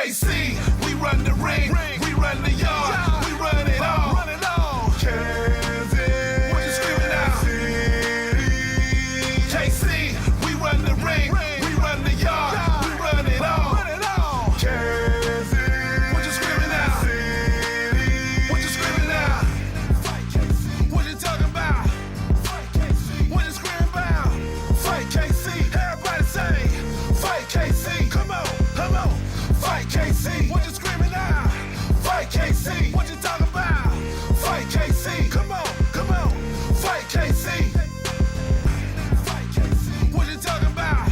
KC, we run the ring, we run the yard, we run it all. Kansas, what you screaming out? KC, we run the ring, we run the yard, we run it all. Kansas, what you screaming out? What you screaming out? What you talking about? What you screaming about? Fight KC, everybody say, fight KC, come on, fight KC, what you screaming out? Fight KC, what you talking about? Fight KC, come on, fight KC. What you talking about?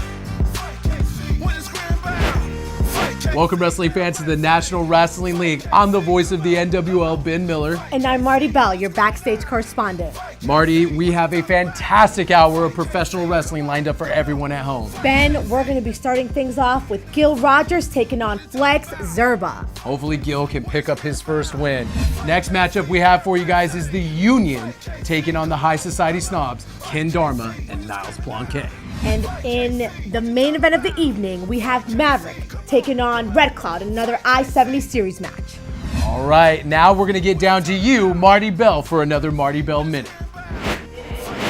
Fight KC, what you screaming about? Fight KC. Welcome, wrestling fans, to the National Wrestling League. I'm the voice of the NWL, Ben Miller. And I'm Marty Bell, your backstage correspondent. Marty, we have a fantastic hour of professional wrestling lined up for everyone at home. Ben, we're going to be starting things off with Gil Rogers taking on Flex Zerba. Hopefully Gil can pick up his first win. Next matchup we have for you guys is the Union taking on the High Society Snobs, Ken Dharma and Niles Plonk. And in the main event of the evening, we have Maverick taking on Red Cloud in another I-70 series match. All right, now we're going to get down to you, Marty Bell, for another Marty Bell Minute.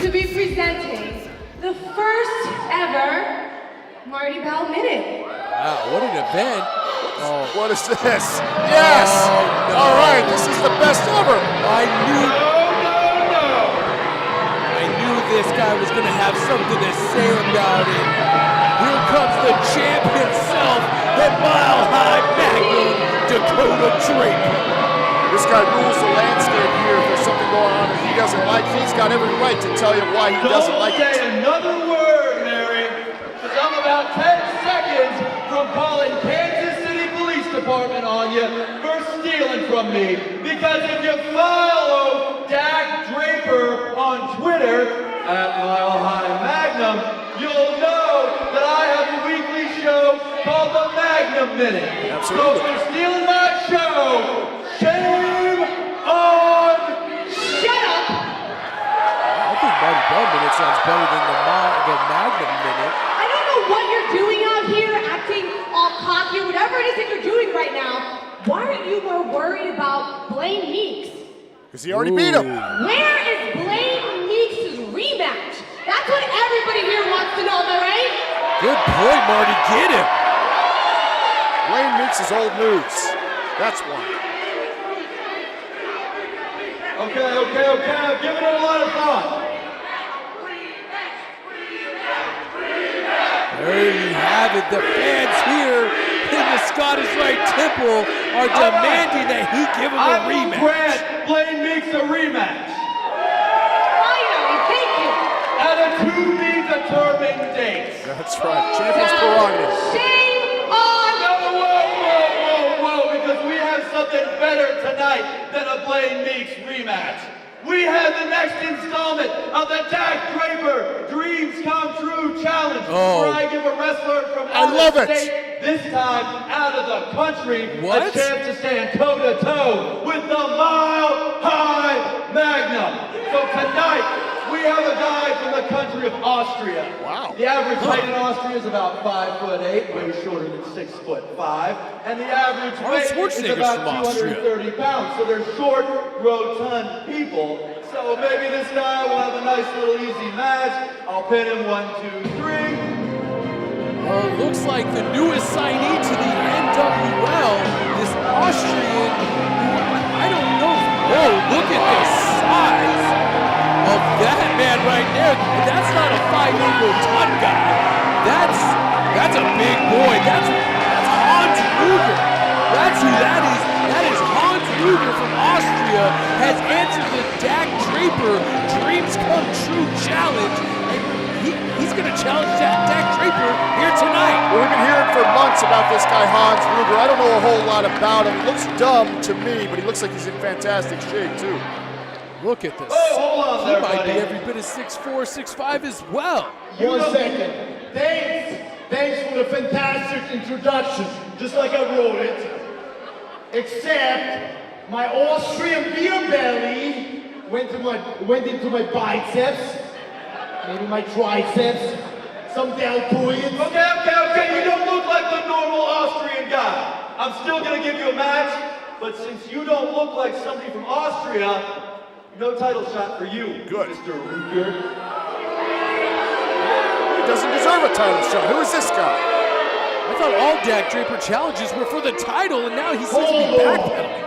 To be presenting the first ever Marty Bell Minute. Wow, what an event. Oh, what is this? Yes! Oh, no. All right, this is the best ever. I knew this guy was going to have something to say about it. Here comes the champ himself, the Mile High Magnum, Dakota Draper. This guy rules the landscape here. If there's something going on that he doesn't like, he's got every right to tell you why he doesn't like it. Don't say another word, Mary, because I'm about 10 seconds from calling Kansas City Police Department on you for stealing from me. Because if you follow Dak Draper on Twitter, at Mile High Magnum, you'll know that I have a weekly show called the Magnum Minute. Absolutely. So for stealing my show, shame on... Shut up! I think Marty Bell Minute sounds better than the Magnum Minute. I don't know what you're doing out here, acting all cocky, whatever it is that you're doing right now. Why aren't you more worried about Blaine Meeks? Because he already beat him. Where is Blaine Meeks' rematch? That's what everybody here wants to know, am I right? Good point, Marty. Get him. Blaine Meeks is old news. That's why. Okay, I've given it a lot of thought. There you have it. The fans here in the Scottish Rite Temple are demanding that he give him a rematch. I will grant Blaine Meeks a rematch. Finally, thank you. At a to-be-determined date. That's right. Champion's prerogative. Shame on... Whoa, because we have something better tonight than a Blaine Meeks rematch. We have the next installment of the Dak Draper Dreams Come True Challenge, where I give a wrestler from out of state, this time out of the country, a chance to stand toe-to-toe with the Mile High Magnum. So tonight, we have a guy from the country of Austria. Wow. The average height in Austria is about 5'8", way shorter than 6'5", and the average weight is about 230 pounds. So they're short, rotund people. So maybe this guy will have a nice little easy match. I'll pin him 1, 2, 3. Well, it looks like the newest signee to the NWL, this Austrian, I don't know. Whoa, look at the size of that man right there. That's not a 5'8" rotund guy. That's a big boy. That's Hans Ruger. That's who that is. That is Hans Ruger from Austria, has answered the Dak Draper Dreams Come True Challenge. And he's going to challenge Dak Draper here tonight. Well, we've been hearing for months about this guy, Hans Ruger. I don't know a whole lot about him. He looks dumb to me, but he looks like he's in fantastic shape, too. Look at this. Oh, hold on he there, might buddy. be every bit of 6'4", 6'5" as well. 1 second. Thanks for the fantastic introduction. Just like I wrote it. Except my Austrian beer belly went into my biceps, maybe my triceps. some Daltorians. Okay. You don't look like the normal Austrian guy. I'm still gonna give you a match, but since you don't look like somebody from Austria, no title shot for you. Good. Mr. Ruger. He doesn't deserve a title shot. Who is this guy? I thought all Dak Draper challenges were for the title, and now he seems to be backpedaling.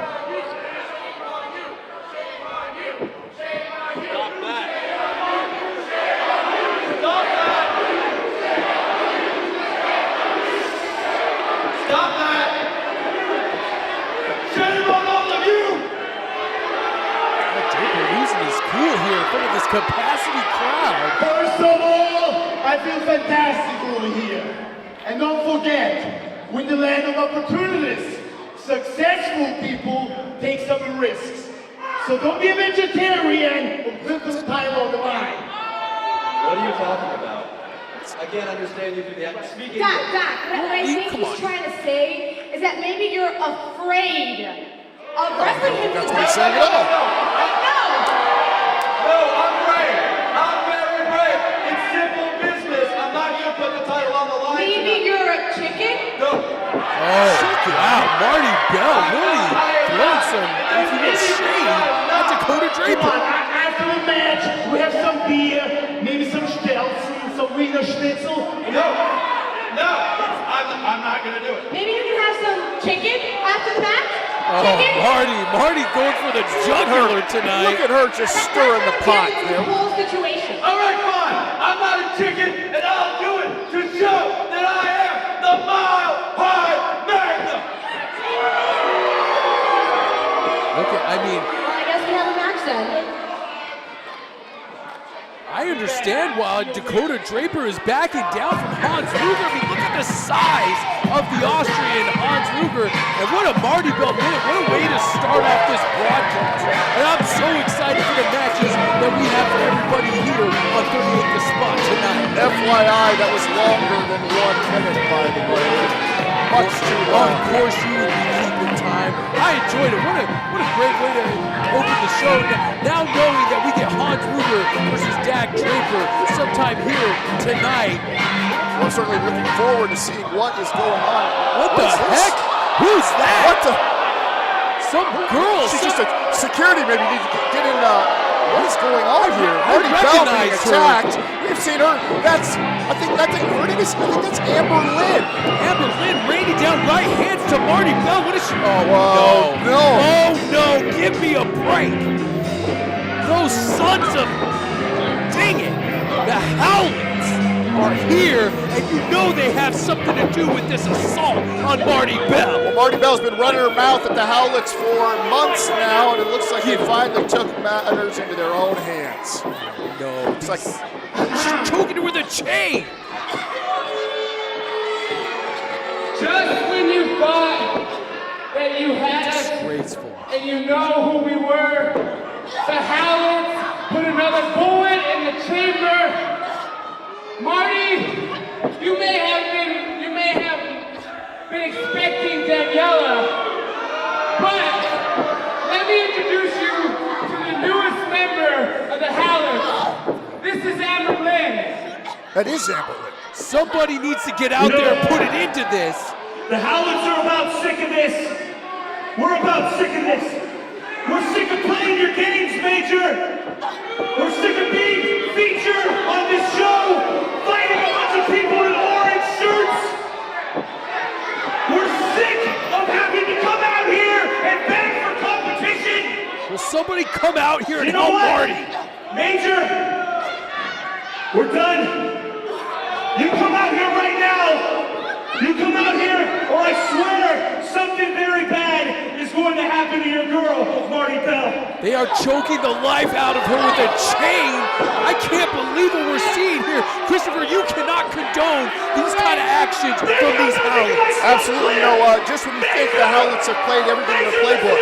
Stop that! Shame on all of you! Draper losing his cool here in front of this capacity crowd. First of all, I feel fantastic over here. And don't forget, we're in the land of opportunities. Successful people take some risks. So don't be a vegetarian or put the title on the line. What are you talking about? I can't understand you. Speaking Doc, what I think come on. he's trying to say is that maybe you're afraid of wrestling him. That's what he's saying at all. No, I'm brave. I'm very brave. It's simple business. I'm not going to put the title on the line. Maybe tonight. you're a chicken? No. Oh, wow, Marty Bell really throwing some infinite shade at Dakota Come Draper. on, after the match, we have some beer, maybe some stelzen, some Wiener Schnitzel. No. I'm not going to do it. Maybe you can have some chicken after the match? Oh, Chicken? Marty going for the jugular tonight. Look at her just stirring the pot, That's Kim. the whole situation. All right, fine. I'm not a chicken, and I'll do it to show that I am the Mile High Magnum. Okay, I mean, Well, I guess we have a match then. I understand why Dakota Draper is backing down from Hans Ruger. I mean, look at the size of the Austrian Hans Ruger. And what a Marty Bell minute. What a way to start off this broadcast. And I'm so excited for the matches that we have for everybody here on 38 The Spot tonight. FYI, that was longer than 1 minute, by the way. Much too long. Of course, you would be keeping time. I enjoyed it. What a great way to open the show. Now knowing that we get Hans Ruger versus Dak Draper sometime here tonight. We're certainly looking forward to seeing what is going on. What the is this? heck? Who's that? What the? Some girl. She's just a security. Maybe need to get in. What is going on here? Marty Bell being recognize her. attacked. We've seen her. I think that's Amber Lynn. Amber Lynn raining down right hands to Marty Bell. What is she? Oh, Whoa, no. Oh, no. Give me a break. Those sons of... Dang it. The Howletts are here, and you know they have something to do with this assault on Marty Bell. Well, Marty Bell's been running her mouth at the Howletts for months now, and it looks like they finally took matters into their own hands. No, It's like she's choking her with a chain. Just when you thought that you had us Disgraceful. and you know who we were, the Howletts put another bullet in the chamber. Marty, you may have been expecting Daniela, but let me introduce you to the newest member of the Howletts. This is Amber Lynn. that is Amber Lynn. Somebody needs to get out there and put it into this. The Howletts are about sick of this. We're about sick of this. We're sick of playing your games, Major. We're sick of being featured on this show, fighting a bunch of people in orange shirts. We're sick of having to come out here and beg for competition. Will somebody come out here and You know help what? Marty? Major, we're done. You come out here right now. You come out here, or I swear something very bad is going to happen to your girl, Marty Bell. They are choking the life out of her with a chain. I can't believe what we're seeing here. Christopher, you cannot condone these kind of actions from these Howletts. Absolutely, just when you think the Howletts have played everything in the playbook,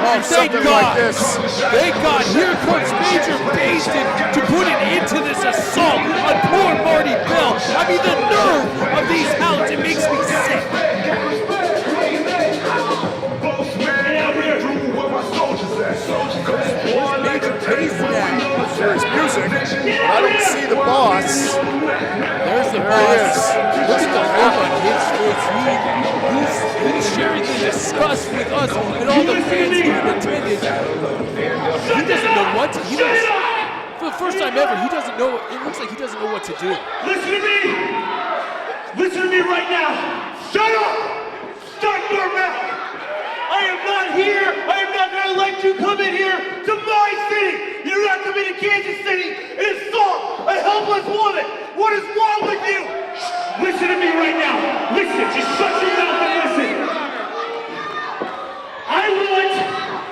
Oh, thank something God. like this. Thank God. Here comes Major Baston to put an end to this assault on poor Marty Bell. I mean, the nerve of these Howletts, it makes me sick. Major Baston at. There's music. I don't see the boss. is. Look at the look on his face. He's sharing the disgust with us and all the fans who have attended. He doesn't know what to do. For the first time ever, he doesn't know. It looks like he doesn't know what to do. Listen to me! Listen to me right now! Shut up! Shut your mouth! I am not here! I am not gonna let you come in here to my city! You're not coming to Kansas City and assault a helpless woman! What is wrong with you? Listen to me right now! Listen! Just shut your mouth and listen! I want,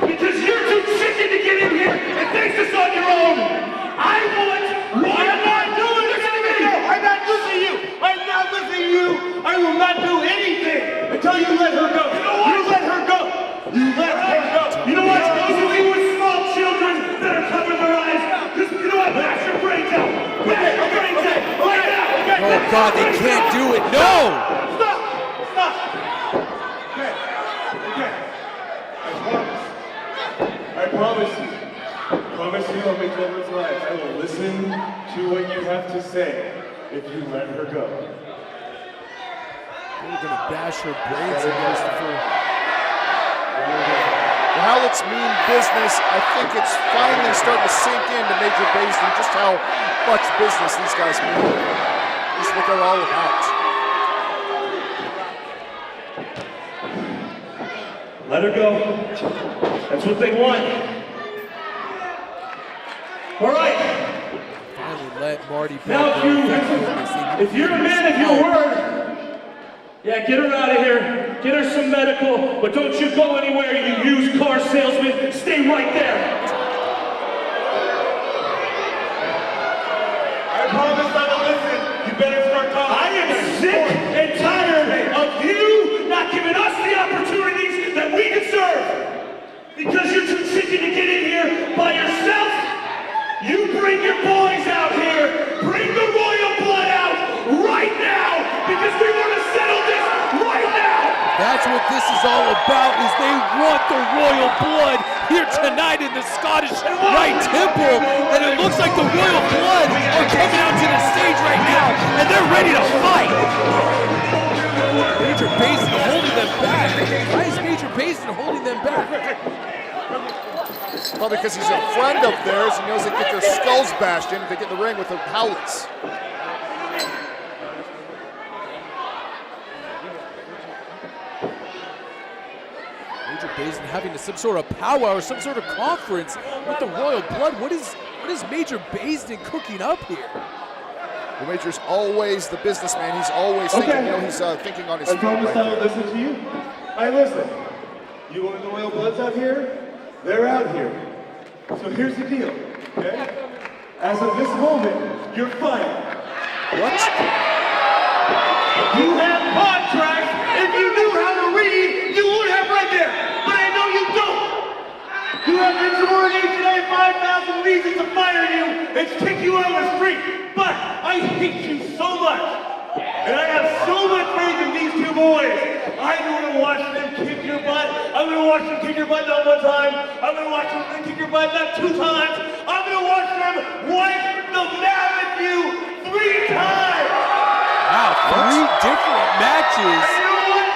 because you're too chicken to get in here and face this on your own! I want, I'm not doing this to me! No, I'm not listening to you! I'm not listening to you! I will not do anything until you let her go! You know what? You let her go! You let her go! You know what? Those of you with small children that are covering their eyes, just, you know what? Bash your brains out! Bash your brains out! Right now! Okay? Oh God, they can't do it. No! Stop! Stop! Okay. Okay. I promise you. I promise you I'll make children's lives. I will listen to what you have to say if you let her go. They're gonna bash her brains in, Christopher. The Howletts mean business. I think it's finally starting to sink into Major Basin just how much business these guys mean. This is what they're all about. Let her go. That's what they want. All right. Finally let Marty Now, if you're a man of your word, yeah, get her out of here. Get her some medical, but don't you go anywhere, you used car salesman. Stay right there. I promise I will listen. You better start talking. I am sick and tired of you not giving us the opportunities that we deserve. Because you're too chicken to get in here by yourself. You bring your boys out here. Bring the royal blood out right now. Because we want to settle this right now. That's what this is all about, is they want the royal blood here tonight in the Scottish Rite Temple. And it looks like the royal blood are coming out to the stage right now, and they're ready to fight. Major Basin holding them back. Why is Major Basin holding them back? Probably because he's a friend of theirs and knows they get their skulls bashed in if they get in the ring with the Howletts. Major Basin having some sort of powwow or some sort of conference with the royal blood. What is Major Basin cooking up here? The Major's always the businessman. He's always thinking, you know, he's thinking on his feet. I promise right I will there. listen to you. I listen. You want the royal bloods out here? They're out here. So here's the deal, okay? As of this moment, you're fired. What? You have contracts. If you knew how to read, you would have read there. But I know you don't. You have insubordination. I have 5,000 reasons to fire you and kick you out of the street. But I hate you so much. And I have so much faith in these two boys. I'm going to watch them kick your butt. I'm going to watch them kick your butt not one time. I'm going to watch them kick your butt not 2 times. I'm going to watch them wipe the mat with you 3 times. Wow, 3 different matches. You know what?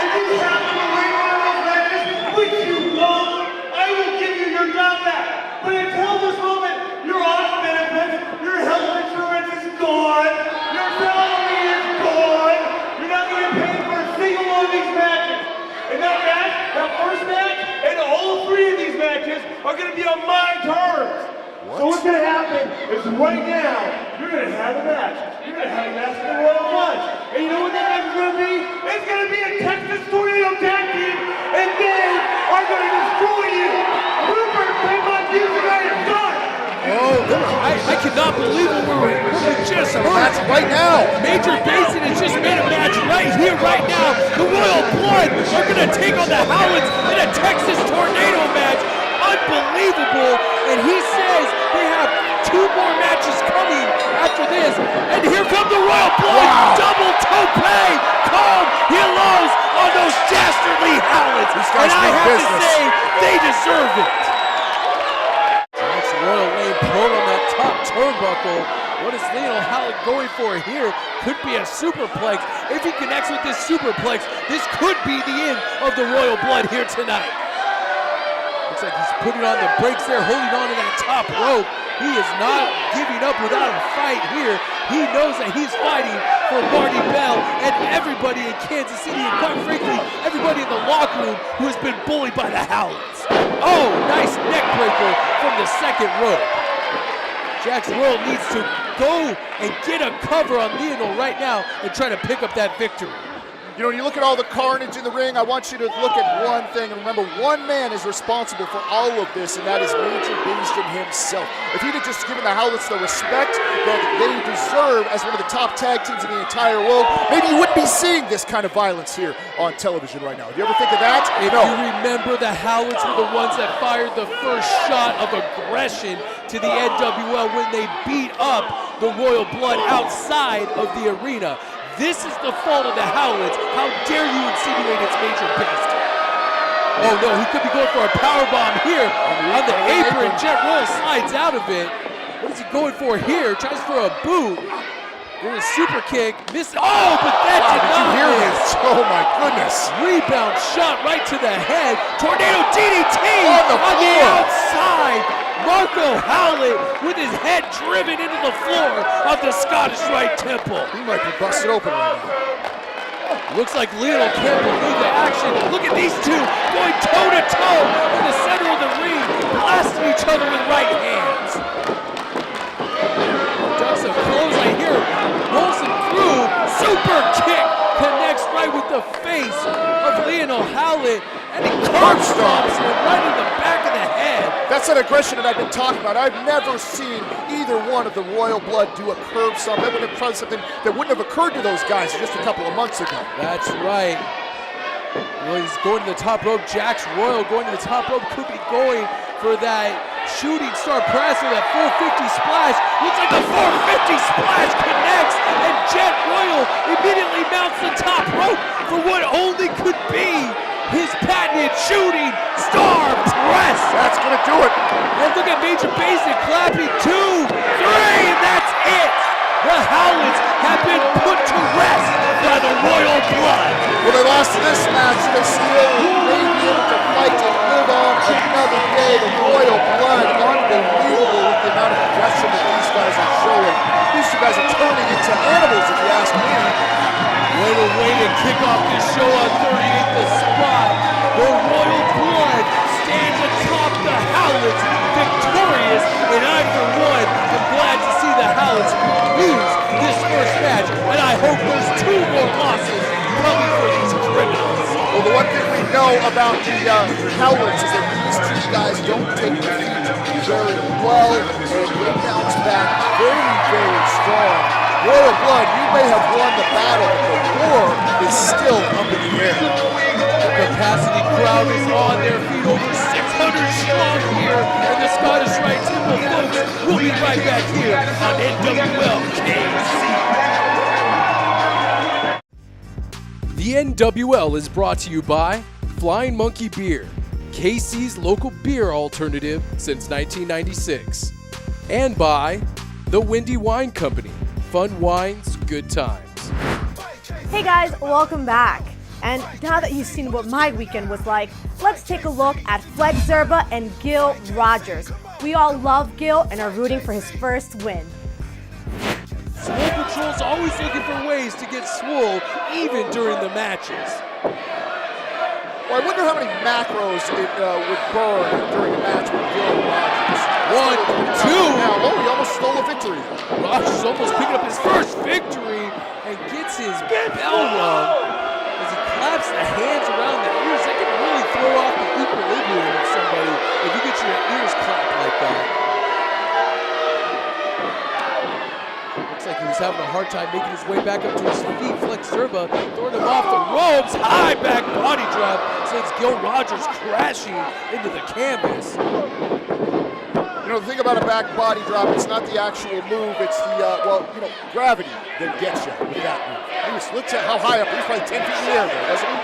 If you have to win one of those matches, which you won't, I will give you your job back. But until this moment, you're off benefits, your health insurance is gone, your salary is gone, you're not going to pay for a single one of these matches. And that match, that first match, and all 3 of these matches are going to be on my terms. So what's going to happen is right now, you're going to have a match. You're going to have a match for the Royal Blood. And you know what that match is going to be? It's going to be a Texas Tornado Tag Team, and they are going to destroy you. Rupert, play my music, I am done. Oh, I cannot believe what we just heard. That's right now. Major Basin has just made a match right here, right now. The Royal Blood are going to take on the Howletts in a Texas Tornado match. Unbelievable. And he says they have 2 more matches coming after this. And here come the Royal Blood. Wow. Double tope. Calm. He lows on those dastardly Howletts. And I have to say, they deserve it. Royal laying prone on that top turnbuckle. What is Leonel Howlett going for here? Could be a superplex. If he connects with this superplex, this could be the end of the Royal Blood here tonight. Looks like he's putting on the brakes there, holding on to that top rope. He is not giving up without a fight here. He knows that he's fighting for Marty Bell and everybody in Kansas City, and quite frankly, everybody in the locker room who has been bullied by the Howletts. Oh, nice neck breaker from the second rope. Jax Royal needs to go and get a cover on Leonel right now and try to pick up that victory. You know, when you look at all the carnage in the ring, I want you to look at one thing. And remember, one man is responsible for all of this, and that is Major Beaston himself. If he'd have just given the Howletts the respect that they deserve as one of the top tag teams in the entire world, maybe you wouldn't be seeing this kind of violence here on television right now. Do you ever think of that? If you remember, the Howletts were the ones that fired the first shot of aggression to the NWL when they beat up the Royal Blood outside of the arena. This is the fault of the Howletts. How dare you insinuate it's Major Beaston? Oh no, he could be going for a powerbomb here on the apron. Jet Royal slides out of it. What is he going for here? Tries for a boot. There's a super kick. Miss. Oh, but that did you not hear miss. this? Oh my goodness. Rebound shot right to the head. Tornado DDT On the on the floor. outside. Marco Howlett with his head driven into the floor of the Scottish Rite Temple. He might be busted open right now. Looks like Leonel can't believe the action. Look at these two going toe-to-toe in the center of the ring, blasting each other with right hands. Ducks a clothesline here, rolls him through, super kick, connects right with the face of Leonel Howlett, and he curb stomps him right in the back of the head. That's that aggression that I've been talking about. I've never seen either one of the Royal Blood do a curve stomp. That would have probably something that wouldn't have occurred to those guys just a couple of months ago. That's right. Well, he's going to the top rope. Jax Royal going to the top rope. Could be going for that shooting star press or that 450 splash. Looks like the 450 splash connects, and Jet Royal immediately mounts the top rope for what only could be his patented shooting star press. That's going to do it. And look at Major Beaston clapping 2, 3, and that's it. The Howletts have been put to rest by the Royal Blood. Well, they lost this match. They still may be able to fight and live on another day. The Royal Blood, unbelievable with the amount of aggression that these guys are showing. These two guys are turning into animals, if you ask me. What a way to kick off this show on 38th the spot. The Royal Blood stands atop the Howletts, victorious, and I, for one, am glad to see the Howletts lose this first match, and I hope there's 2 more losses coming for these criminals. Well, the one thing we know about the Howletts is that these two guys don't take defeat very well, and they bounce back very, very strong. Royal Blood, you may have won the battle, but the war is still up in the air. The capacity crowd is on their feet, over 600 strong here in the Scottish Rite Temple, folks. We'll be right back here on NWL KC. The NWL is brought to you by Flying Monkey Beer, KC's local beer alternative since 1996. And by the Windy Wine Company. Fun wines, good times. Hey guys, welcome back. And now that you've seen what my weekend was like, let's take a look at Flex Zerba and Gil Rogers. We all love Gil and are rooting for his first win. Swoll Patrol's always looking for ways to get Swoll even during the matches. Well, I wonder how many macros it would burn during a match with Gil Rogers. 1, 2. Oh, he almost stole a victory. Rogers almost picking up his first victory and gets his bell rung as he claps the hands around the ears. That can really throw off the equilibrium of somebody if you get your ears clapped like that. Looks like he was having a hard time making his way back up to his feet. Flex Zerba throwing him off the ropes. High back body drop sends Gil Rogers crashing into the canvas. You know, the thing about a back body drop, it's not the actual move, it's the, gravity that gets you with that move. He just looks at how high up, he's probably 10 feet in the air there, doesn't he?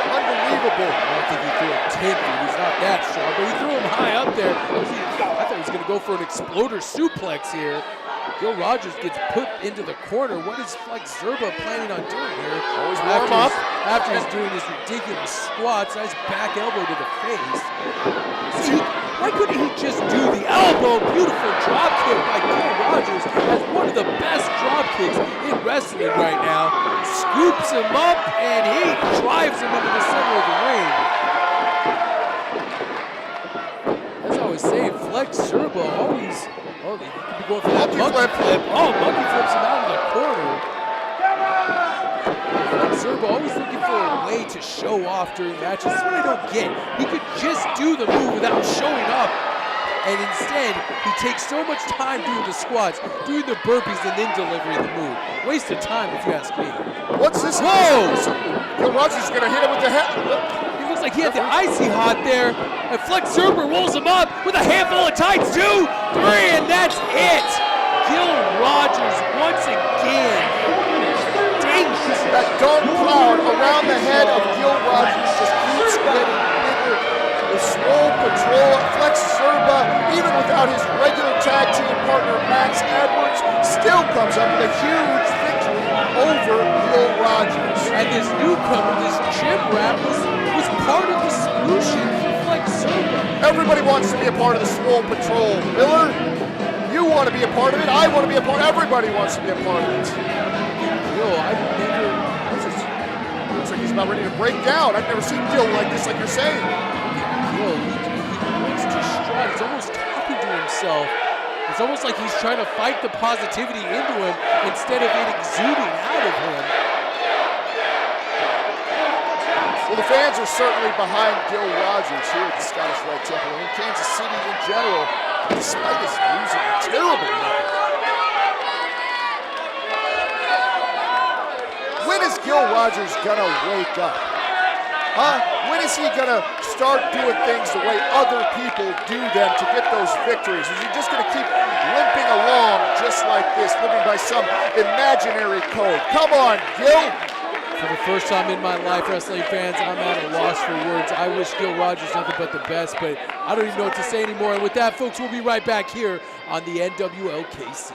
Unbelievable. I don't think he threw him 10 feet, he's not that strong, but he threw him high up there. I thought he was going to go for an exploder suplex here. Gil Rogers gets put into the corner. What is Zerba planning on doing here? Always warm up. After he's doing his ridiculous squats, nice back elbow to the face. See, why couldn't he just do the elbow? Beautiful drop kick by Gil Rogers. Has one of the best drop kicks in wrestling right now. Scoops him up and he drives him into the center of the ring. As I always say, Flex Zerba always, he could be going for that monkey flip. Oh, monkey flips him out of the corner. Flex Zerba always looking for a way to show off during matches. That's what I don't get. He could just do the move without showing up. And instead, he takes so much time doing the squats, doing the burpees, and then delivering the move. Waste of time, if you ask me. What's this? Whoa! Gil Rogers is going to hit him with the head. He looks like he had the icy hot there. And Flex Zerba rolls him up with a handful of tights. 2, 3, and that's it. Gil Rogers once again. That dark cloud around the head of Gil Rogers just keeps getting bigger. The Swoll Patrol, Flex Zerba, even without his regular tag team partner Max Edwards, still comes up with a huge victory over Gil Rogers. And this newcomer, this gym rat, was part of the solution for Flex Zerba. Everybody wants to be a part of the Swoll Patrol. Miller, you want to be a part of it. I want to be a part. Everybody wants to be a part of it. I've never. Looks like he's about ready to break down. I've never seen Gil like this, like you're saying. Gil, he wants to strut. He's almost talking to himself. It's almost like he's trying to fight the positivity into him instead of it exuding out of him. Well, the fans are certainly behind Gil Rogers here at the Scottish Rite Temple and in Kansas City in general, despite his losing a terrible record. When is Gil Rogers gonna wake up? Huh? When is he gonna start doing things the way other people do them to get those victories? Is he just gonna keep limping along just like this, living by some imaginary code? Come on, Gil! For the first time in my life, wrestling fans, I'm at a loss for words. I wish Gil Rogers nothing but the best, but I don't even know what to say anymore. And with that, folks, we'll be right back here on the NWL KC.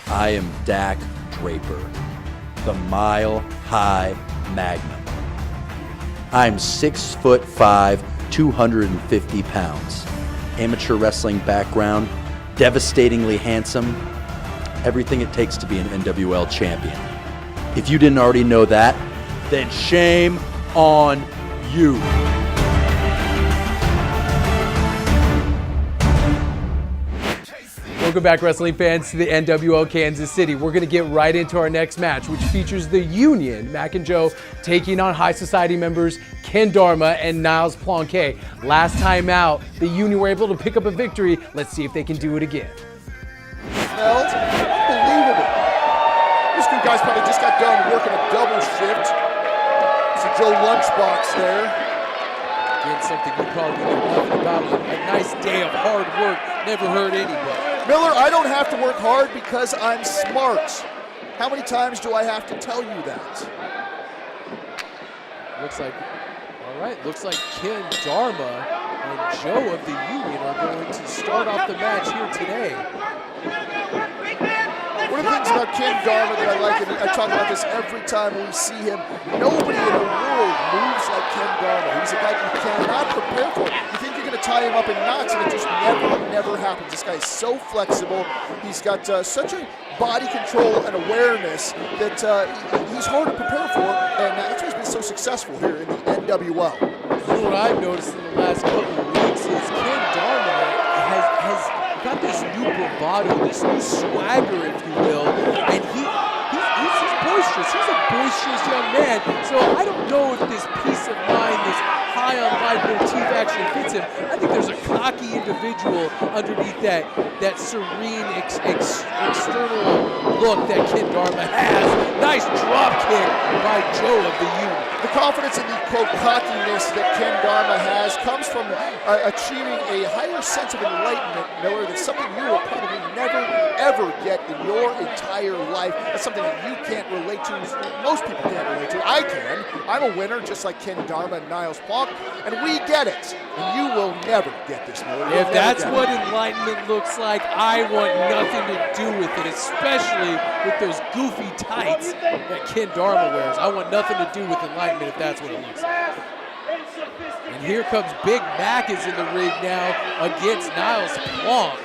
I am Dak Draper, the Mile High Magnum. I'm 6'5", 250 pounds. Amateur wrestling background, devastatingly handsome, everything it takes to be an NWL champion. If you didn't already know that, then shame on you. Welcome back, wrestling fans, to the NWL Kansas City. We're going to get right into our next match, which features the Union, Mac and Joe, taking on High Society members Ken Dharma and Niles Plonk. Last time out, the Union were able to pick up a victory. Let's see if they can do it again. Unbelievable. These two guys probably just got done working a double shift. It's a Joe lunchbox there. Again, something you probably know nothing about. A nice day of hard work never hurt anybody. Miller, I don't have to work hard because I'm smart. How many times do I have to tell you that? Looks like Ken Dharma and Joe of the Union are going to start off the match here today. One of the things about Ken Dharma that I like, and I talk about this every time we see him, nobody in the world moves like Ken Dharma. He's a guy you cannot prepare for. You think you're going to tie him up in knots, and it just never happens. This guy is so flexible. He's got such a body control and awareness that he's hard to prepare for, and that's why he's been so successful here in the NWL. You know what I've noticed in the last couple of weeks is Ken Dharma has got this new bravado, this new swagger, if you will, and he's boisterous. He's a boisterous young man, so I don't know if this peace of mind, this high on life motif actually fits him. I think there's a cocky individual underneath that serene external look that Ken Dharma has. Nice drop kick by Joe of the Union. The confidence and the quote cockiness that Ken Dharma has comes from achieving a higher sense of enlightenment, Miller. That's something you will probably never, ever get in your entire life. That's something that you can't relate to. Most people can't relate to. I can. I'm a winner, just like Ken Dharma and Niles Plonk, and we get it. And you will never get this, Miller. If that's what enlightenment looks like, I want nothing to do with it, especially with those goofy tights that Ken Dharma wears. I want nothing to do with enlightenment if that's what it looks like. And here comes Big Mac is in the ring now against Niles Plonk.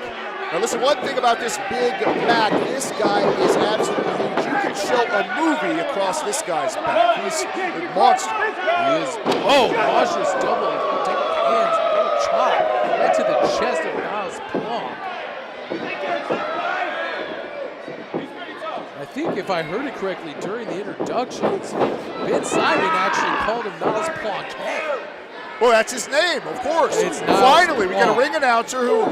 Now listen, one thing about this Big Mac, this guy is absolutely huge. You can show a movie across this guy's back. He's a monster. He is, monstrous double hands, double chop right to the chest of Niles Plonk. I think if I heard it correctly during the introductions, Ben Simon actually called him Niles Plonk. Well, that's his name, of course. It's Niles Finally, we Plonk. get a ring announcer who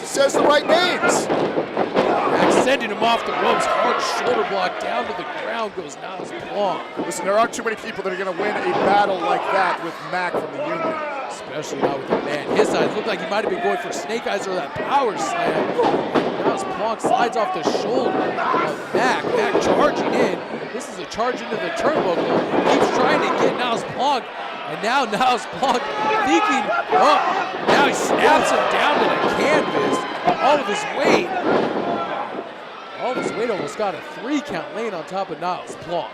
says the right names. Mac sending him off the ropes, hard shoulder block down to the ground goes Niles Plonk. Listen, there aren't too many people that are going to win a battle like that with Mac from the Union. Especially not with a man his size. Looked like he might have been going for snake eyes or that power slam. Niles Plonk slides off the shoulder of Mac. Mac charging in. This is a charge into the turnbuckle. Keeps trying to get Niles Plonk. And now Niles Plonk thinking, now he snaps him down to the canvas. All of his weight almost got a 3 count laying on top of Niles Plonk.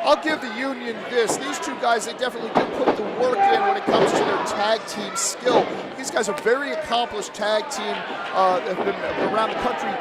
I'll give the Union this. These two guys, they definitely do put the work in when it comes to their tag team skill. These guys are very accomplished tag team. Have been around the country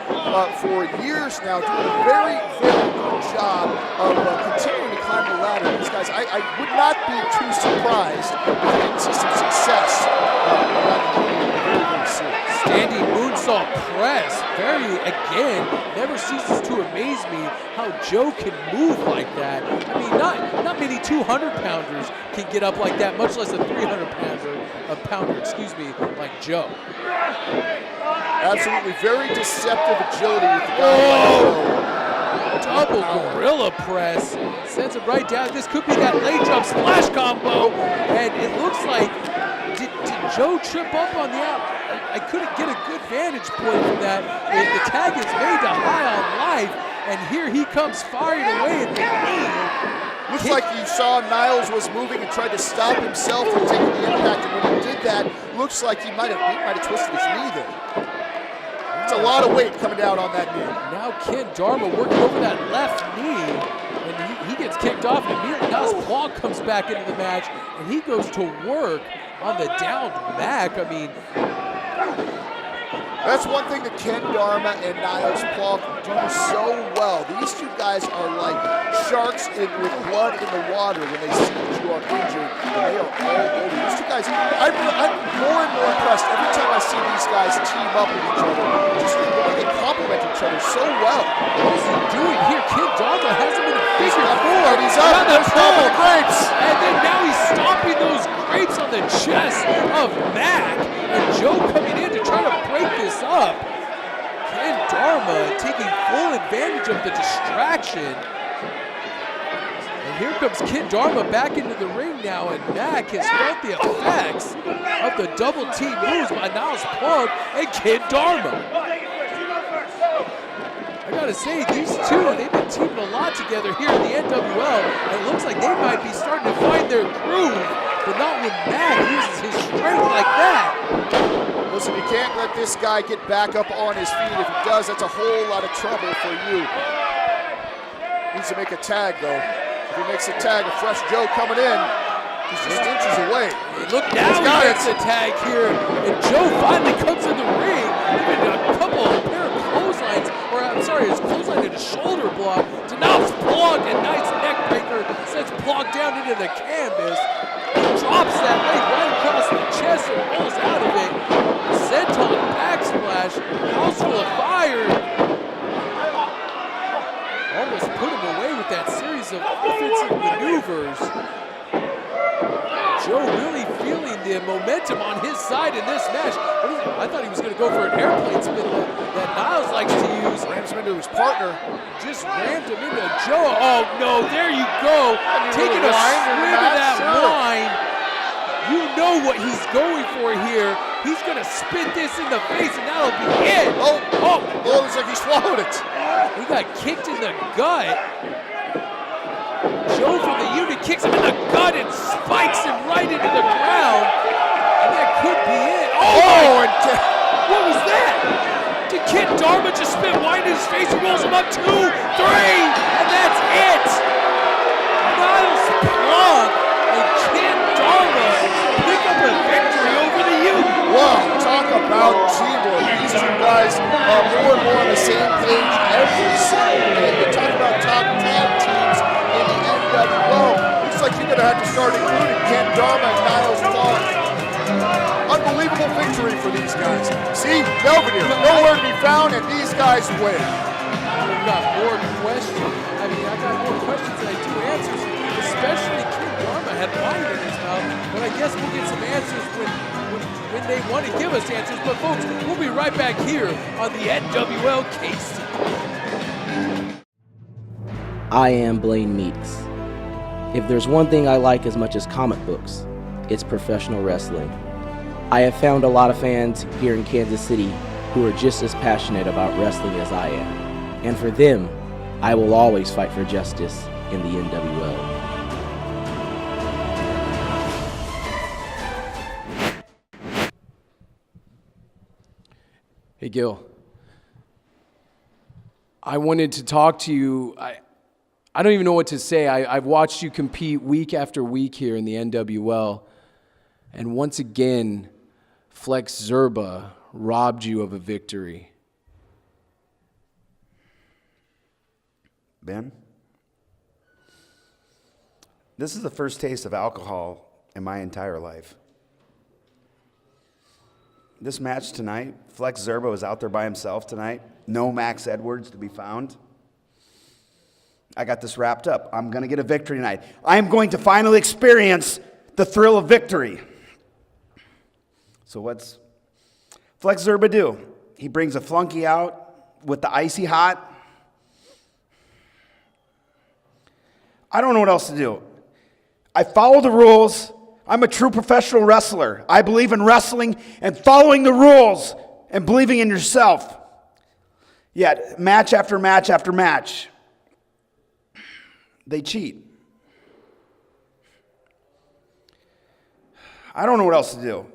for years now, doing a very, very good job of continuing to climb the ladder. These guys, I would not be too surprised if we didn't see some success around the Union very, very soon. Standing moonsault press, again, never ceases to amaze me how Joe can move like that. I mean, not many 200-pounders can get up like that, much less a 300-pounder, like Joe. Absolutely, very deceptive agility with the guy. Double gorilla press, sends him right down. This could be that leg drop splash combo, and it looks like, did Joe trip up on the out? I couldn't get a good vantage point from that. The tag is made to high on life, and here he comes firing away at the knee. Looks like you saw Niles was moving and tried to stop himself from taking the impact, and when he did that, looks like he might have twisted his knee there. It's a lot of weight coming down on that knee. Now Ken Dharma working over that left knee, and he gets kicked off, and immediately Niles Plonk comes back into the match, and he goes to work on the downed Mac. I mean, that's one thing that Ken Dharma and Niles Plonk do so well. These two guys are like sharks with blood in the water when they see that you are injured, and they are all over. These two guys, I'm more and more impressed every time I see these guys team up with each other. Just the way they complement each other so well. What is he doing here? Ken Dharma has him in a figure four. And he's up there stomping the grapes. And then now he's stomping those grapes on the chest of Mac. And Joe coming in to try to break this up. Ken Dharma taking full advantage of the distraction. And here comes Ken Dharma back into the ring now, and Mac has felt the effects of the double team moves by Niles Plonk and Ken Dharma. I gotta say, these two, they've been teaming a lot together here in the NWL, and it looks like they might be starting to find their groove, but not when Mac uses his strength like that. Listen, you can't let this guy get back up on his feet. If he does, that's a whole lot of trouble for you. Needs to make a tag, though. If he makes a tag, a fresh Joe coming in, he's just inches away. Look, now he gets a tag here, and Joe finally comes in the ring, even a couple of pair of clotheslines, or I'm sorry, his clothesline and a shoulder block to Niles Plonk, and nice neck breaker, sends Plonk down into the canvas. He drops that leg right across the chest and rolls out of it. Senton backsplash, house full of fire. Almost put him away with that series of offensive maneuvers. Joe really feeling the momentum on his side in this match. I thought he was going to go for an airplane spin that Niles likes to use. Rams him into his partner. Just rammed him into Joe. Oh no, there you go. Taking a swig of that wine. You know what he's going for here. He's going to spit this in the face, and that'll be it. Oh, looks like he swallowed it. He got kicked in the gut. Joe from the unit kicks him in the gut and spikes him right into the ground. And that could be it. Oh, what was that? Did Kid Dharma just spit wine in his face and rolls him up 2, 3, and that's it. Niles, Plonk, and Kid Dharma pick up a victory over the unit. Wow, talk about teamwork. These two guys are more and more on the same page every single day. You talk about top tag teams in the NWL. Looks like you're going to have to start including Ken Dharma and Niles Plonk. Unbelievable victory for these guys. See, Belvedere, nowhere to be found, and these guys win. I've got more questions. I got more questions than I do answers, especially Kid Dharma had wine in his mouth, but I guess we'll get some answers when they want to give us answers. But folks, we'll be right back here on the NWL KC. I am Blaine Meeks. If there's one thing I like as much as comic books, it's professional wrestling. I have found a lot of fans here in Kansas City who are just as passionate about wrestling as I am. And for them, I will always fight for justice in the NWL. Hey, Gil. I wanted to talk to you. I don't even know what to say. I've watched you compete week after week here in the NWL. And once again, Flex Zerba robbed you of a victory. Ben, this is the first taste of alcohol in my entire life. This match tonight, Flex Zerba was out there by himself tonight. No Max Edwards to be found. I got this wrapped up. I'm going to get a victory tonight. I am going to finally experience the thrill of victory. So what's Flex Zerba do? He brings a flunky out with the icy hot. I don't know what else to do. I follow the rules. I'm a true professional wrestler. I believe in wrestling and following the rules and believing in yourself. Yet, match after match after match, they cheat. I don't know what else to do.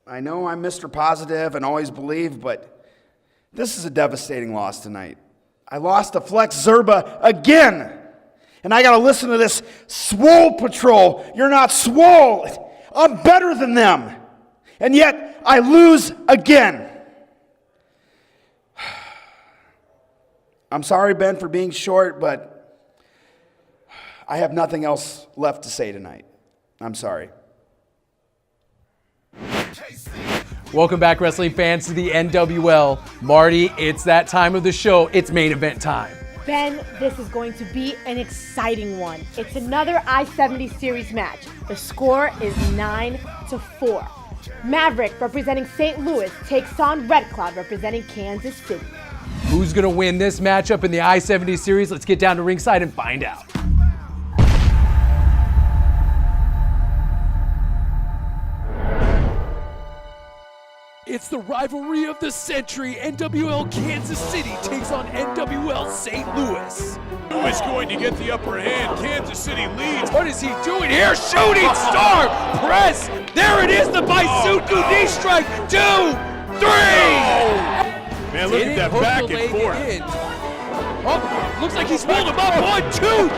I know I'm Mr. Positive and always believe, but this is a devastating loss tonight. I lost to Flex Zerba again. And I got to listen to this Swoll patrol. You're not Swoll. I'm better than them. And yet I lose again. I'm sorry, Ben, for being short, but I have nothing else left to say tonight. I'm sorry. Welcome back, wrestling fans, to the NWL. Marty, it's that time of the show. It's main event time. Ben, this is going to be an exciting one. It's another I-70 series match. The score is 9-4. Maverick, representing St. Louis, takes on Red Cloud, representing Kansas City. Who's going to win this matchup in the I-70 series? Let's get down to ringside and find out. It's the rivalry of the century. NWL Kansas City takes on NWL St. Louis. Who is going to get the upper hand? Kansas City leads. What is he doing here? Shooting star press. There it is, the Baisuku knee strike. 2, 3. Man, look at that back and forth. Oh, looks like he's pulled him up. 1, 2, 3.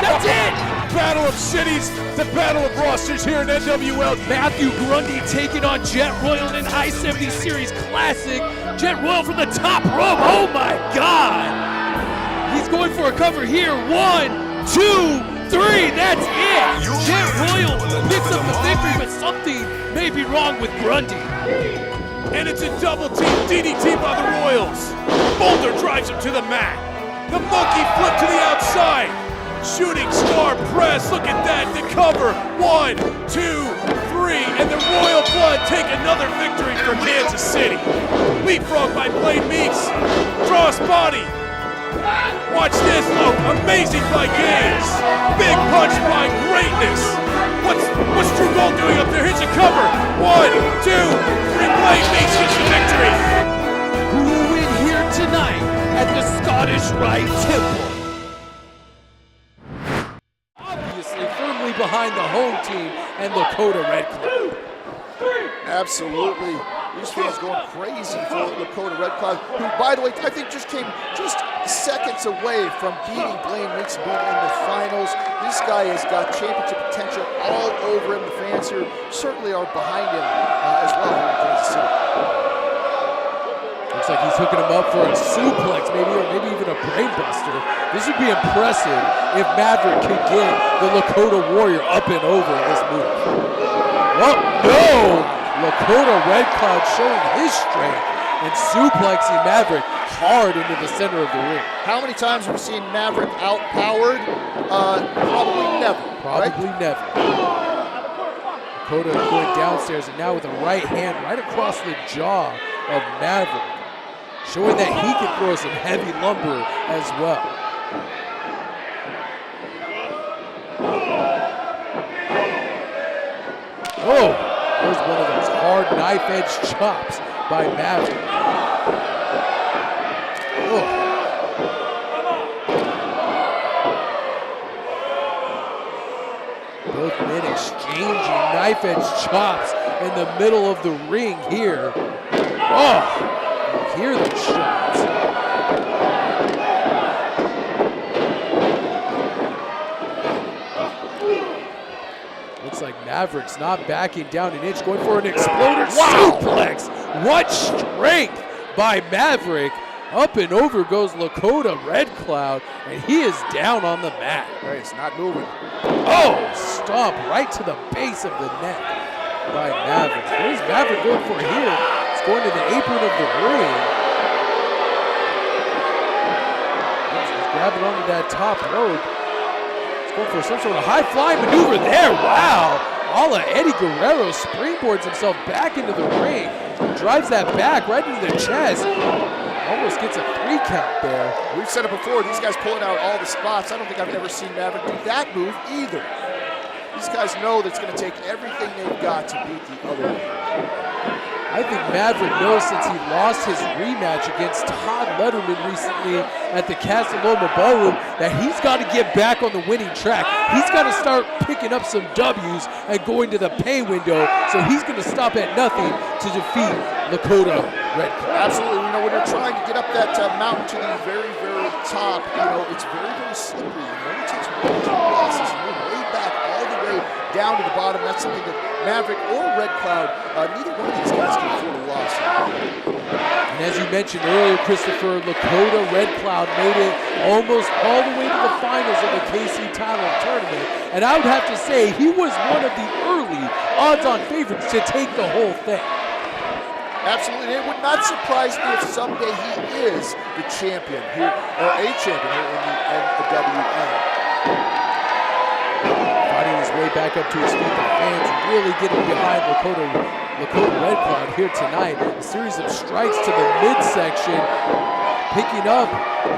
That's it. Battle of cities, the battle of rosters here in NWL. Matthew Grundy taking on Jet Royal in an I-70 Series Classic. Jet Royal from the top rope. Oh my God! He's going for a cover here. 1, 2, 3. That's it. Jet Royal picks up the victory, but something may be wrong with Grundy. And it's a double team DDT by the Royals. Boulder drives him to the mat. The monkey flip to the outside. Shooting star press. Look at that. The cover. 1, 2, 3. And the Royal Blood take another victory for Kansas City. Leapfrog by Blaine Meeks. Cross body. Watch this, look. Amazing by Gaines. Big punch by Greatness. What's True Gold doing up there? Here's a cover. 1, 2, 3. Blaine Meeks gets the victory. Who will win here tonight at the Scottish Rite Temple? Obviously firmly behind the home team and Lakota Red Cloud. Absolutely. These fans going crazy for Lakota Red Cloud, who, by the way, I think just came just seconds away from beating Blaine Meeks and being in the finals. This guy has got championship potential all over him. The fans here certainly are behind him as well here in Kansas City. Looks like he's hooking him up for a suplex, or maybe even a brainbuster. This would be impressive if Maverick could get the Lakota Warrior up and over in this move. Oh, no! Lakota Red Cloud showing his strength and suplexing Maverick hard into the center of the ring. How many times have we seen Maverick outpowered? Probably never. Probably never. Lakota going downstairs and now with a right hand right across the jaw of Maverick, showing that he can throw some heavy lumber as well. Oh! There's one of those hard knife-edge chops by Maverick. Oh. Both men exchanging knife-edge chops in the middle of the ring here. Oh, you hear the shots. Looks like Maverick's not backing down an inch, going for an exploder suplex. What strength by Maverick. Up and over goes Lakota Red Cloud, and he is down on the mat. Right, it's not moving. Oh, stomp right to the base of the neck by Maverick. Where's Maverick going for here? It's going to the apron of the ring. He's grabbing onto that top rope. Going for some sort of high-flying maneuver there. Wow. A la Eddie Guerrero springboards himself back into the ring. Drives that back right into the chest. Almost gets a 3 count there. We've said it before, these guys pulling out all the spots. I don't think I've ever seen Maverick do that move either. These guys know that it's going to take everything they've got to beat the other one. I think Maverick knows since he lost his rematch against Todd Letterman recently at the Casa Loma Ballroom that he's got to get back on the winning track. He's got to start picking up some W's and going to the pay window, so he's going to stop at nothing to defeat Lakota Red Cloud. Absolutely. You know, when you're trying to get up that mountain to the very, very top, it's very, very slippery. It takes one or two losses and you're way back all the way down to the bottom. That's something that Maverick or Red Cloud, neither one of these guys can afford a loss. And as you mentioned earlier, Christopher, Lakota Red Cloud made it almost all the way to the finals of the KC title tournament. And I would have to say he was one of the early odds-on favorites to take the whole thing. Absolutely, and it would not surprise me if someday he is the champion here, or a champion here in the NWL. Fighting his way back up to his feet, the fans really getting behind Lakota Red Cloud here tonight. A series of strikes to the midsection, picking up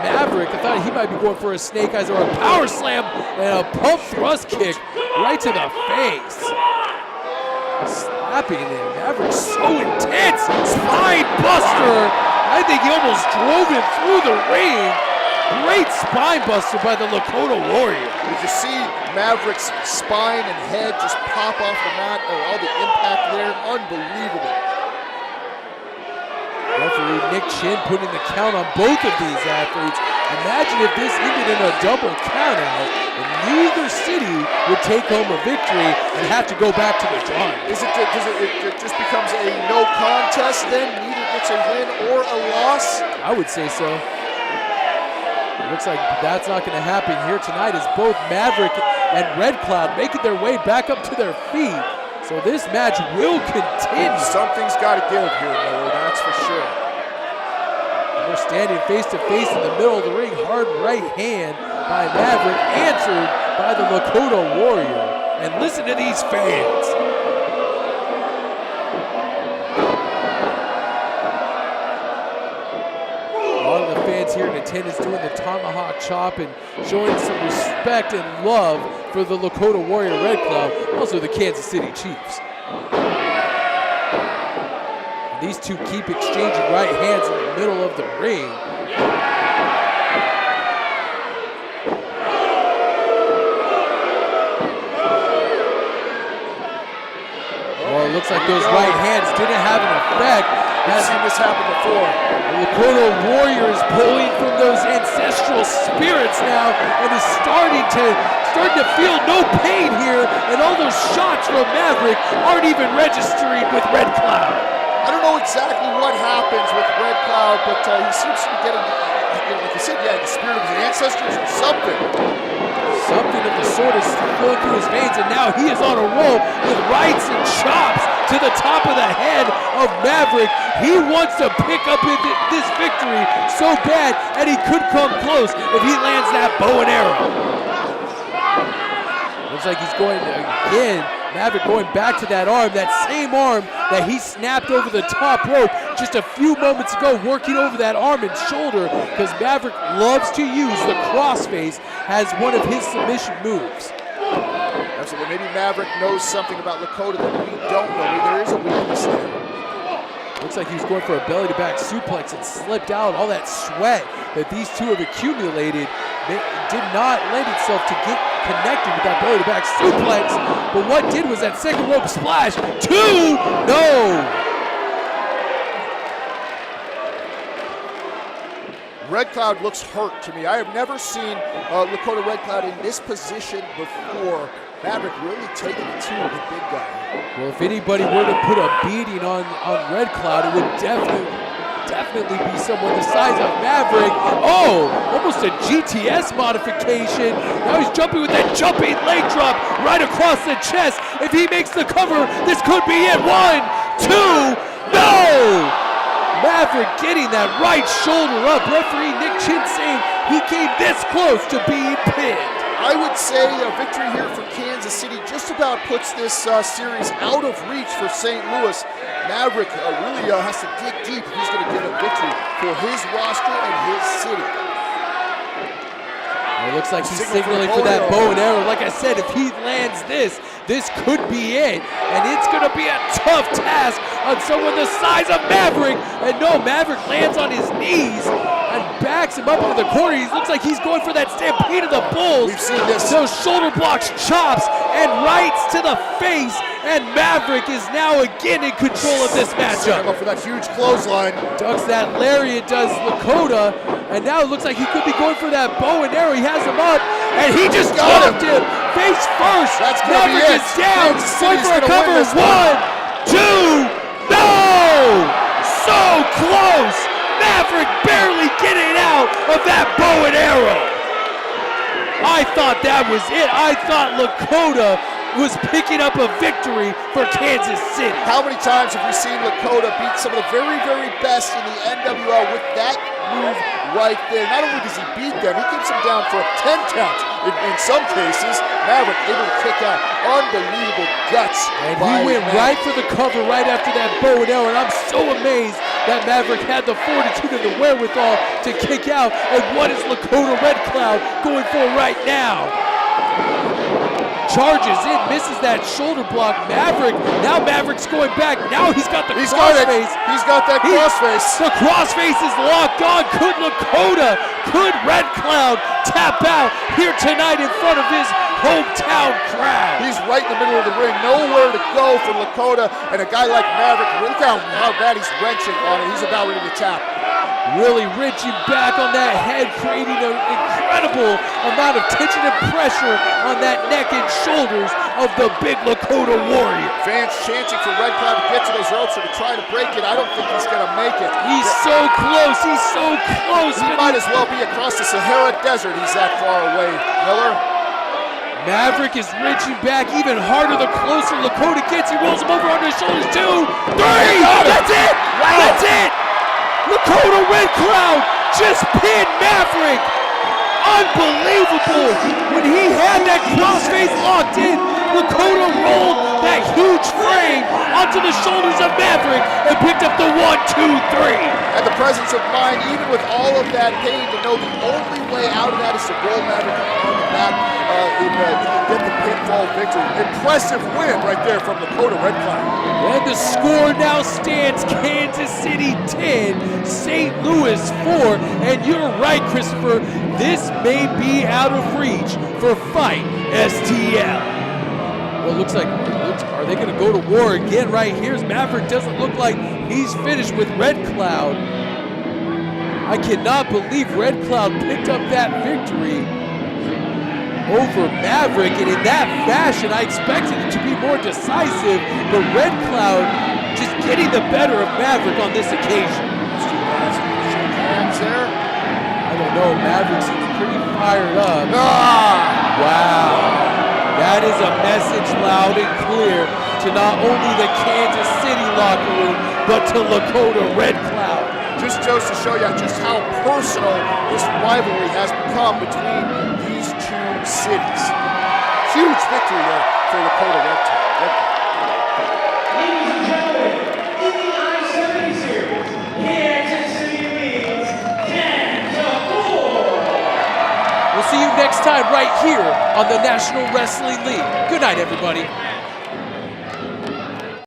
Maverick. I thought he might be going for a snake eyes or a power slam and a pump thrust kick right to the face. Slapping him. Maverick's so intense. Spine buster. I think he almost drove him through the ring. Great spine buster by the Lakota Warrior. Did you see Maverick's spine and head just pop off the mat? Oh, all the impact there. Unbelievable. Referee Nick Chin putting the count on both of these athletes. Imagine if this ended in a double countout and neither city would take home a victory and have to go back to the drawing. It just becomes a no contest then? Neither gets a win or a loss? I would say so. It looks like that's not going to happen here tonight as both Maverick and Red Cloud making their way back up to their feet. So this match will continue. Something's got to give here, Miller, that's for sure. And they're standing face to face in the middle of the ring. Hard right hand by Maverick, answered by the Lakota Warrior. And listen to these fans. A lot of the fans here in attendance doing the tomahawk chop and showing some respect and love for the Lakota Warrior Red Cloud, also the Kansas City Chiefs. And these two keep exchanging right hands in the middle of the ring. Oh, it looks like those right hands didn't have an effect. I've seen this happen before. The Lakota Warrior is pulling from those ancestral spirits now and is starting to feel no pain here, and all those shots from Maverick aren't even registering with Red Cloud. I don't know exactly what happens with Red Cloud, but he seems to be getting, like you said, the spirit of his ancestors or something. Something of the sort is flowing through his veins, and now he is on a roll with rights and chops to the top of the head of Maverick. He wants to pick up this victory so bad, and he could come close if he lands that bow and arrow. Looks like he's going to, again, Maverick going back to that arm, that same arm that he snapped over the top rope just a few moments ago, working over that arm and shoulder, because Maverick loves to use the crossface as one of his submission moves. Absolutely. Maybe Maverick knows something about Lakota that we don't know. Maybe there is a weakness there. Looks like he was going for a belly-to-back suplex and slipped out. All that sweat that these two have accumulated did not lend itself to get connected with that belly-to-back suplex. But what did was that second rope splash. No! Red Cloud looks hurt to me. I have never seen Lakota Red Cloud in this position before. Maverick really taking it to the big guy. Well, if anybody were to put a beating on Red Cloud, it would definitely be someone the size of Maverick. Oh, almost a GTS modification. Now he's jumping with that jumping leg drop right across the chest. If he makes the cover, this could be it. 1, 2, no! Maverick getting that right shoulder up. Referee Nick Chin saying he came this close to being pinned. I would say a victory here for Kansas City just about puts this series out of reach for St. Louis. Maverick really has to dig deep if he's going to get a victory for his roster and his city. It looks like he's signaling for that bow and arrow. Like I said, if he lands this could be it. And it's going to be a tough task on someone the size of Maverick. And no, Maverick lands on his knees and backs him up into the corner. He looks like he's going for that stampede of the bulls. We've seen this. Those shoulder blocks, chops, and rights to the face. And Maverick is now again in control of this matchup. Go for that huge clothesline. Ducks that lariat, does Lakota. And now it looks like he could be going for that bow and arrow. He has him up, and he just dropped him face first. That's gonna be it. Maverick is down. Going for a cover. 1, 2, no! So close. Maverick barely getting out of that bow and arrow. I thought that was it. I thought Lakota was picking up a victory for Kansas City. How many times have we seen Lakota beat some of the very, very best in the NWL with that move right there? Not only does he beat them, he keeps them down for a 10 count in some cases. Maverick able to kick out. Unbelievable guts. And he went right for the cover right after that bow and arrow, and I'm so amazed that Maverick had the fortitude and the wherewithal to kick out. And what is Lakota Red Cloud going for right now? Charges in, misses that shoulder block. Maverick's going back. Now he's got the crossface. He's got that crossface. The crossface is locked on. Could Red Cloud tap out here tonight in front of his hometown crowd? He's right in the middle of the ring. Nowhere to go for Lakota. And a guy like Maverick, look how bad he's wrenching on it. He's about ready to tap. Really wrenching back on that head, creating an incredible amount of tension and pressure on that neck and shoulders of the big Lakota Warrior. Fans chanting for Red Cloud to get to those ropes or to try to break it. I don't think he's going to make it. He's so close. He's so close. He might as well be across the Sahara Desert. He's that far away. Miller? Maverick is wrenching back even harder the closer Lakota gets. He rolls him over on his shoulders. 2, 3. That's it. Wow. That's it. Lakota Red Cloud just pinned Maverick unbelievable. When he had that crossface locked in, Lakota rolled that huge frame onto the shoulders of Maverick and picked up the 1, 2, 3. And the presence of mind, even with all of that pain, to know the only way out of that is to roll Maverick on the back and get the pinfall victory. Impressive win right there from Lakota Red Cloud. And the score now stands Kansas City 10, St. Louis 4. And you're right, Christopher, this may be out of reach for Fight STL. Well, it looks like, are they going to go to war again right here? As Maverick doesn't look like he's finished with Red Cloud. I cannot believe Red Cloud picked up that victory over Maverick, and in that fashion, I expected it to be more decisive, but Red Cloud just getting the better of Maverick on this occasion. Hands there. I don't know, Maverick seems pretty fired up. Wow. That is a message loud and clear to not only the Kansas City locker room, but to Lakota Red Cloud. Just goes to show you just how personal this rivalry has become between these two cities. Huge victory there for Lakota Red Cloud. Ladies and gentlemen, in the I-70 series, Kansas City leads 10-4. We'll see you next time right here on the National Wrestling League. Good night, everybody.